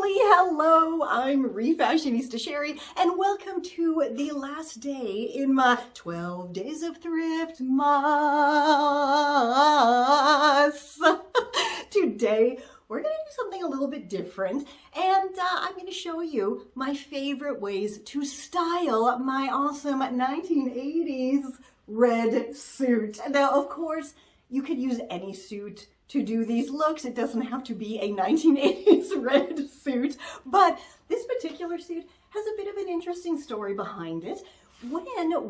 Hello, I'm Refashionista Sheri, and welcome to the last day in my 12 Days of Thrift Mas. Today, we're going to do something a little bit different, and I'm going to show you my favorite ways to style my awesome 1980s red suit. Now, of course, you could use any suit to do these looks. It doesn't have to be a 1980s red suit, but this particular suit has a bit of an interesting story behind it. When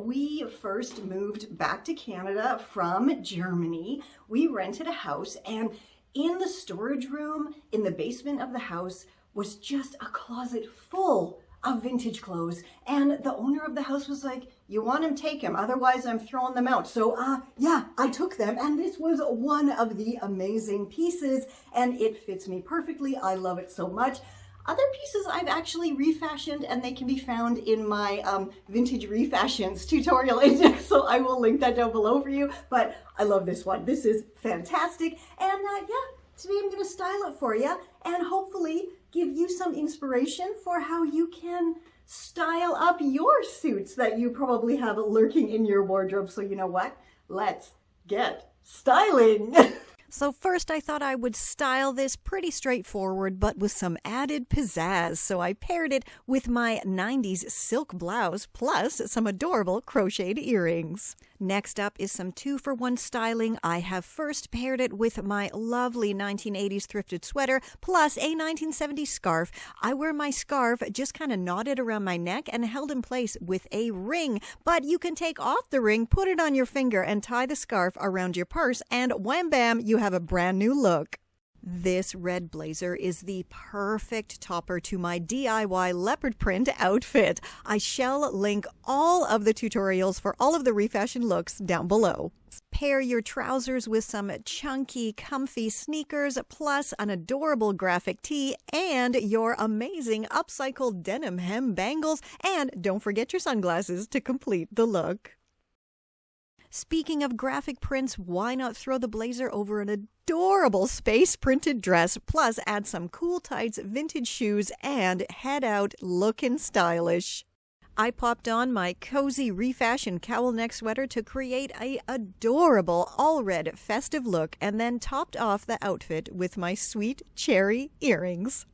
we first moved back to Canada from Germany, we rented a house, and in the storage room in the basement of the house was just a closet full of vintage clothes, and the owner of the house was like, "You want them, take them, otherwise I'm throwing them out." So yeah, I took them, and this was one of the amazing pieces, and it fits me perfectly. I love it so much. Other pieces I've actually refashioned, and they can be found in my vintage refashions tutorial index, so I will link that down below for you. But I love this one. This is fantastic, and yeah, today I'm going to style it for you and hopefully give you some inspiration for how you can style up your suits that you probably have lurking in your wardrobe. So you know what? Let's get styling. So first I thought I would style this pretty straightforward, but with some added pizzazz. So I paired it with my 90s silk blouse plus some adorable crocheted earrings. Next up is some 2-for-1 styling. I have first paired it with my lovely 1980s thrifted sweater plus a 1970s scarf. I wear my scarf just kind of knotted around my neck and held in place with a ring, but you can take off the ring, put it on your finger, and tie the scarf around your purse, and wham bam, you have a brand new look. This red blazer is the perfect topper to my DIY leopard print outfit. I shall link all of the tutorials for all of the refashion looks down below. Pair your trousers with some chunky, comfy sneakers, plus an adorable graphic tee and your amazing upcycled denim hem bangles, and don't forget your sunglasses to complete the look. Speaking of graphic prints, why not throw the blazer over an adorable space printed dress, plus add some cool tights, vintage shoes, and head out looking stylish. I popped on my cozy refashioned cowl neck sweater to create an adorable all-red festive look, and then topped off the outfit with my sweet cherry earrings.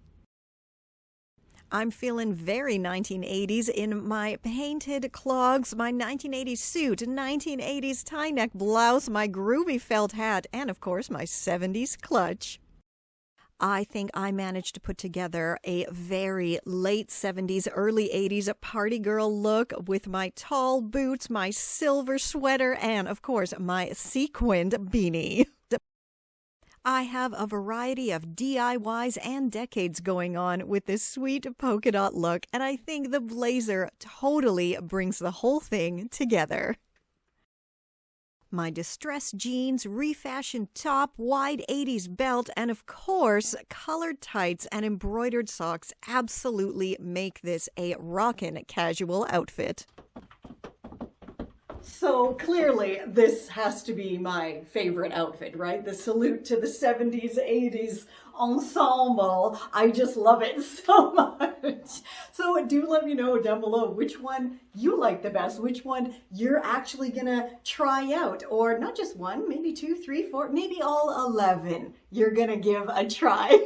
I'm feeling very 1980s in my painted clogs, my 1980s suit, 1980s tie neck blouse, my groovy felt hat, and of course my 70s clutch. I think I managed to put together a very late 70s, early 80s party girl look with my tall boots, my silver sweater, and of course my sequined beanie. I have a variety of DIYs and decades going on with this sweet polka dot look, and I think the blazer totally brings the whole thing together. My distressed jeans, refashioned top, wide 80s belt, and of course, colored tights and embroidered socks absolutely make this a rockin' casual outfit. So clearly, this has to be my favorite outfit, right? The salute to the 70s, 80s ensemble. I just love it so much. So do let me know down below which one you like the best, which one you're actually gonna try out, or not just one, maybe 2, 3, 4, maybe all 11 you're gonna give a try.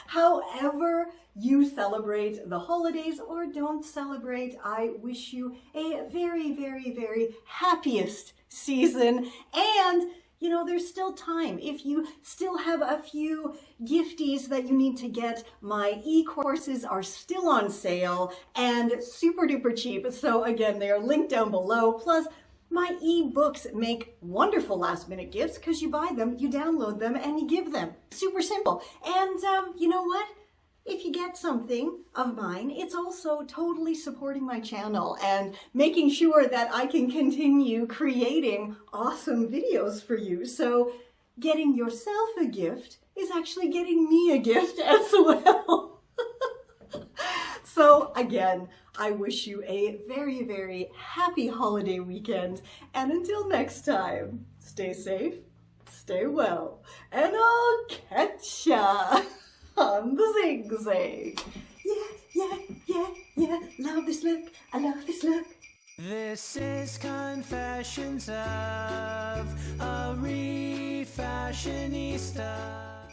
However you celebrate the holidays or don't celebrate, I wish you a very, very, very happiest season. And you know, there's still time. If you still have a few gifties that you need to get, my e-courses are still on sale and super duper cheap. So again, they are linked down below. Plus, my eBooks make wonderful last minute gifts because you buy them, you download them, and you give them. Super simple. And you know what? If you get something of mine, it's also totally supporting my channel and making sure that I can continue creating awesome videos for you. So getting yourself a gift is actually getting me a gift as well. So again, I wish you a very, very happy holiday weekend. And until next time, stay safe, stay well, and I'll catch ya. on the zigzag. Yeah, love this look, I love this look. This is Confessions of a Refashionista.